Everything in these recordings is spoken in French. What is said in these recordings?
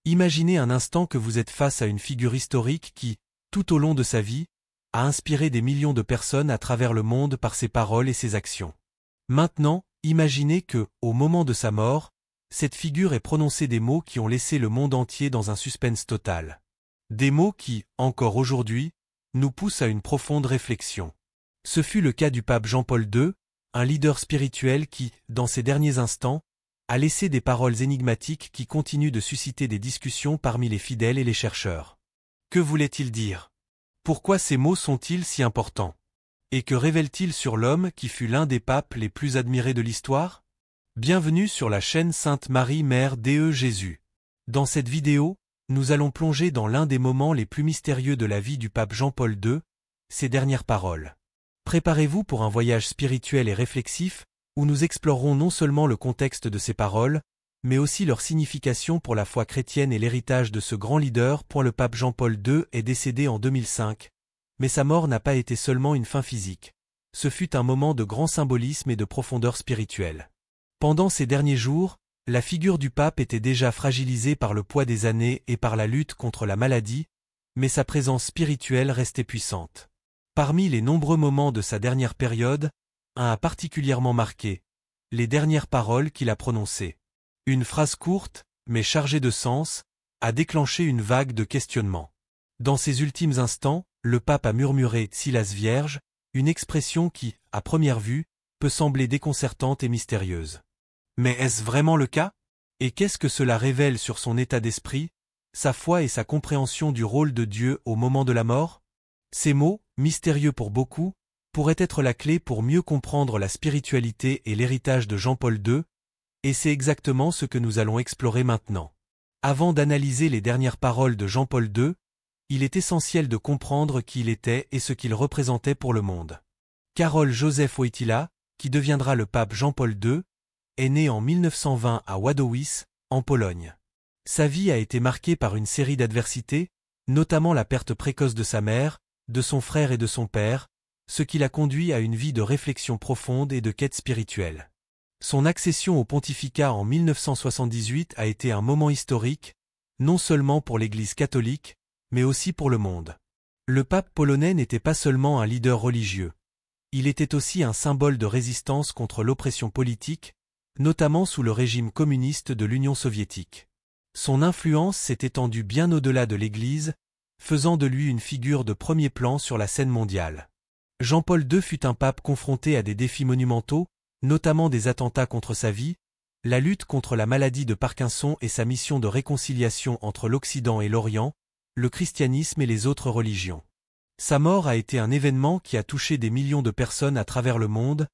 Imaginez un instant que vous êtes face à une figure historique qui, tout au long de sa vie, a inspiré des millions de personnes à travers le monde par ses paroles et ses actions. Maintenant, imaginez que, au moment de sa mort, cette figure ait prononcé des mots qui ont laissé le monde entier dans un suspense total. Des mots qui, encore aujourd'hui, nous poussent à une profonde réflexion. Ce fut le cas du pape Jean-Paul II, un leader spirituel qui, dans ses derniers instants, a laissé des paroles énigmatiques qui continuent de susciter des discussions parmi les fidèles et les chercheurs. Que voulait-il dire? Pourquoi ces mots sont-ils si importants? Et que révèlent-ils sur l'homme qui fut l'un des papes les plus admirés de l'histoire? Bienvenue sur la chaîne Sainte Marie Mère de Jésus. Dans cette vidéo, nous allons plonger dans l'un des moments les plus mystérieux de la vie du pape Jean-Paul II, ses dernières paroles. Préparez-vous pour un voyage spirituel et réflexif, où nous explorerons non seulement le contexte de ces paroles, mais aussi leur signification pour la foi chrétienne et l'héritage de ce grand leader. Le pape Jean-Paul II est décédé en 2005, mais sa mort n'a pas été seulement une fin physique. Ce fut un moment de grand symbolisme et de profondeur spirituelle. Pendant ces derniers jours, la figure du pape était déjà fragilisée par le poids des années et par la lutte contre la maladie, mais sa présence spirituelle restait puissante. Parmi les nombreux moments de sa dernière période, un a particulièrement marqué, les dernières paroles qu'il a prononcées. Une phrase courte, mais chargée de sens, a déclenché une vague de questionnements. Dans ses ultimes instants, le pape a murmuré « Silas Vierge », une expression qui, à première vue, peut sembler déconcertante et mystérieuse. Mais est-ce vraiment le cas? Et qu'est-ce que cela révèle sur son état d'esprit, sa foi et sa compréhension du rôle de Dieu au moment de la mort? Ces mots, mystérieux pour beaucoup, pourraient être la clé pour mieux comprendre la spiritualité et l'héritage de Jean-Paul II, et c'est exactement ce que nous allons explorer maintenant. Avant d'analyser les dernières paroles de Jean-Paul II, il est essentiel de comprendre qui il était et ce qu'il représentait pour le monde. Karol Józef Wojtyła, qui deviendra le pape Jean-Paul II, est né en 1920 à Wadowice, en Pologne. Sa vie a été marquée par une série d'adversités, notamment la perte précoce de sa mère, de son frère et de son père, ce qui l'a conduit à une vie de réflexion profonde et de quête spirituelle. Son accession au pontificat en 1978 a été un moment historique, non seulement pour l'Église catholique, mais aussi pour le monde. Le pape polonais n'était pas seulement un leader religieux. Il était aussi un symbole de résistance contre l'oppression politique, notamment sous le régime communiste de l'Union soviétique. Son influence s'est étendue bien au-delà de l'Église, faisant de lui une figure de premier plan sur la scène mondiale. Jean-Paul II fut un pape confronté à des défis monumentaux, notamment des attentats contre sa vie, la lutte contre la maladie de Parkinson et sa mission de réconciliation entre l'Occident et l'Orient, le christianisme et les autres religions. Sa mort a été un événement qui a touché des millions de personnes à travers le monde,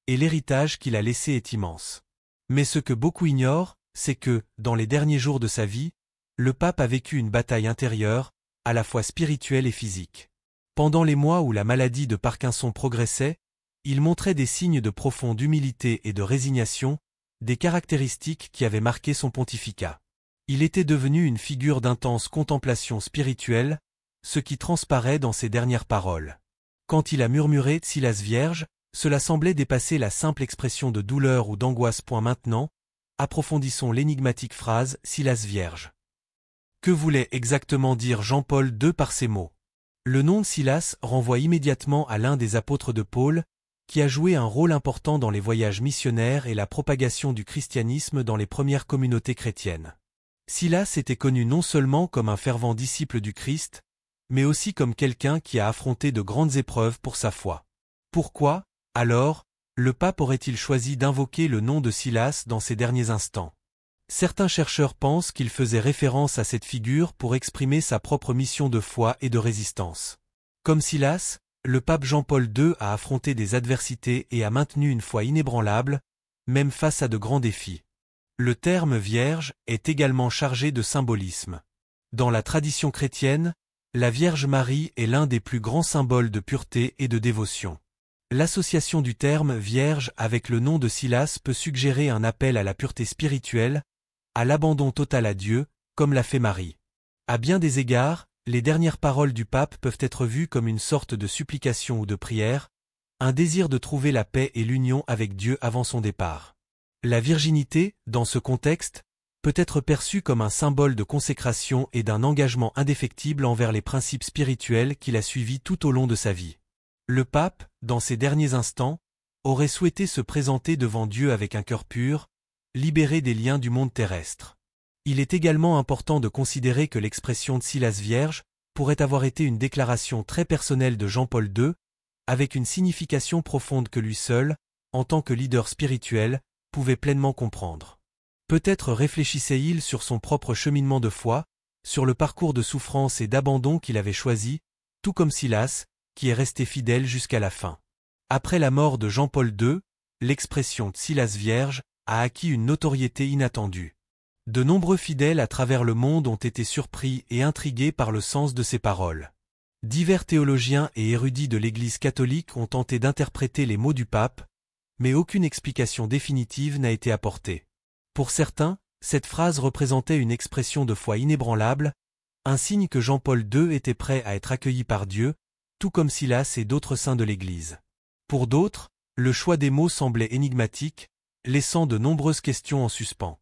et l'héritage qu'il a laissé est immense. Mais ce que beaucoup ignorent, c'est que, dans les derniers jours de sa vie, le pape a vécu une bataille intérieure, à la fois spirituelle et physique. Pendant les mois où la maladie de Parkinson progressait, il montrait des signes de profonde humilité et de résignation, des caractéristiques qui avaient marqué son pontificat. Il était devenu une figure d'intense contemplation spirituelle, ce qui transparaît dans ses dernières paroles. Quand il a murmuré « Silas Vierge », cela semblait dépasser la simple expression de douleur ou d'angoisse. Maintenant, approfondissons l'énigmatique phrase « Silas Vierge ». Que voulait exactement dire Jean-Paul II par ces mots? Le nom de Silas renvoie immédiatement à l'un des apôtres de Paul, qui a joué un rôle important dans les voyages missionnaires et la propagation du christianisme dans les premières communautés chrétiennes. Silas était connu non seulement comme un fervent disciple du Christ, mais aussi comme quelqu'un qui a affronté de grandes épreuves pour sa foi. Pourquoi, alors, le pape aurait-il choisi d'invoquer le nom de Silas dans ces derniers instants? Certains chercheurs pensent qu'il faisait référence à cette figure pour exprimer sa propre mission de foi et de résistance. Comme Silas, le pape Jean-Paul II a affronté des adversités et a maintenu une foi inébranlable, même face à de grands défis. Le terme Vierge est également chargé de symbolisme. Dans la tradition chrétienne, la Vierge Marie est l'un des plus grands symboles de pureté et de dévotion. L'association du terme Vierge avec le nom de Silas peut suggérer un appel à la pureté spirituelle, à l'abandon total à Dieu, comme l'a fait Marie. À bien des égards, les dernières paroles du pape peuvent être vues comme une sorte de supplication ou de prière, un désir de trouver la paix et l'union avec Dieu avant son départ. La virginité, dans ce contexte, peut être perçu comme un symbole de consécration et d'un engagement indéfectible envers les principes spirituels qu'il a suivis tout au long de sa vie. Le pape, dans ses derniers instants, aurait souhaité se présenter devant Dieu avec un cœur pur, libéré des liens du monde terrestre. Il est également important de considérer que l'expression de Silas Vierge pourrait avoir été une déclaration très personnelle de Jean-Paul II, avec une signification profonde que lui seul, en tant que leader spirituel, pouvait pleinement comprendre. Peut-être réfléchissait-il sur son propre cheminement de foi, sur le parcours de souffrance et d'abandon qu'il avait choisi, tout comme Silas, qui est resté fidèle jusqu'à la fin. Après la mort de Jean-Paul II, l'expression de Silas Vierge a acquis une notoriété inattendue. De nombreux fidèles à travers le monde ont été surpris et intrigués par le sens de ces paroles. Divers théologiens et érudits de l'Église catholique ont tenté d'interpréter les mots du pape, mais aucune explication définitive n'a été apportée. Pour certains, cette phrase représentait une expression de foi inébranlable, un signe que Jean-Paul II était prêt à être accueilli par Dieu, tout comme Silas et d'autres saints de l'Église. Pour d'autres, le choix des mots semblait énigmatique, laissant de nombreuses questions en suspens.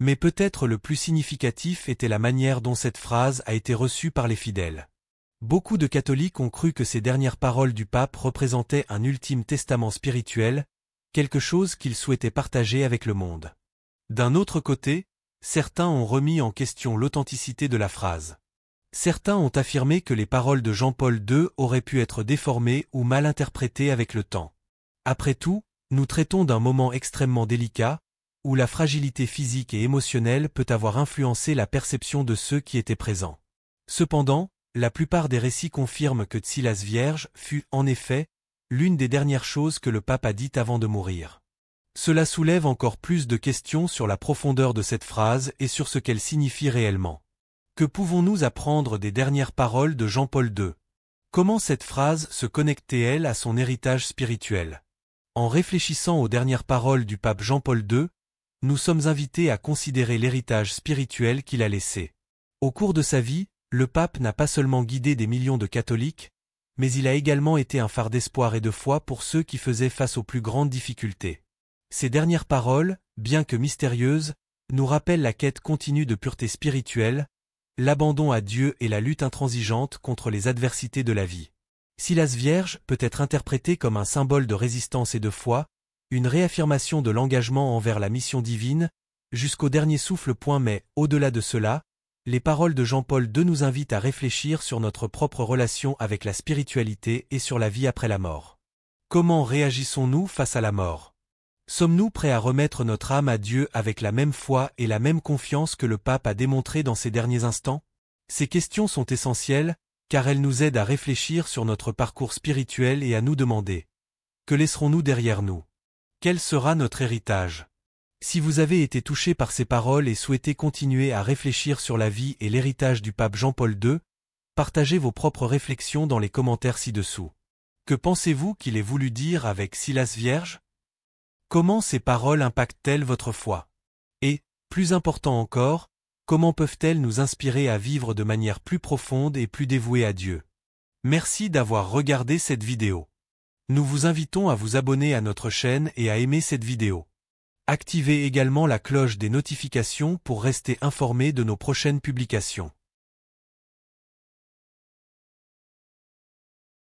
Mais peut-être le plus significatif était la manière dont cette phrase a été reçue par les fidèles. Beaucoup de catholiques ont cru que ces dernières paroles du pape représentaient un ultime testament spirituel, quelque chose qu'il souhaitait partager avec le monde. D'un autre côté, certains ont remis en question l'authenticité de la phrase. Certains ont affirmé que les paroles de Jean-Paul II auraient pu être déformées ou mal interprétées avec le temps. Après tout, nous traitons d'un moment extrêmement délicat, où la fragilité physique et émotionnelle peut avoir influencé la perception de ceux qui étaient présents. Cependant, la plupart des récits confirment que Silas Vierge fut, en effet, l'une des dernières choses que le pape a dites avant de mourir. Cela soulève encore plus de questions sur la profondeur de cette phrase et sur ce qu'elle signifie réellement. Que pouvons-nous apprendre des dernières paroles de Jean-Paul II? Comment cette phrase se connectait-elle à son héritage spirituel? En réfléchissant aux dernières paroles du pape Jean-Paul II, nous sommes invités à considérer l'héritage spirituel qu'il a laissé. Au cours de sa vie, le pape n'a pas seulement guidé des millions de catholiques, mais il a également été un phare d'espoir et de foi pour ceux qui faisaient face aux plus grandes difficultés. Ces dernières paroles, bien que mystérieuses, nous rappellent la quête continue de pureté spirituelle, l'abandon à Dieu et la lutte intransigeante contre les adversités de la vie. Silas Vierge peut être interprété comme un symbole de résistance et de foi, une réaffirmation de l'engagement envers la mission divine, jusqu'au dernier souffle. Mais, au-delà de cela, les paroles de Jean-Paul II nous invitent à réfléchir sur notre propre relation avec la spiritualité et sur la vie après la mort. Comment réagissons-nous face à la mort? Sommes-nous prêts à remettre notre âme à Dieu avec la même foi et la même confiance que le pape a démontré dans ces derniers instants? Ces questions sont essentielles, car elles nous aident à réfléchir sur notre parcours spirituel et à nous demander: que laisserons-nous derrière nous? Quel sera notre héritage? Si vous avez été touché par ces paroles et souhaitez continuer à réfléchir sur la vie et l'héritage du pape Jean-Paul II, partagez vos propres réflexions dans les commentaires ci-dessous. Que pensez-vous qu'il ait voulu dire avec Silas Vierge? Comment ces paroles impactent-elles votre foi? Et, plus important encore, comment peuvent-elles nous inspirer à vivre de manière plus profonde et plus dévouée à Dieu? Merci d'avoir regardé cette vidéo. Nous vous invitons à vous abonner à notre chaîne et à aimer cette vidéo. Activez également la cloche des notifications pour rester informé de nos prochaines publications.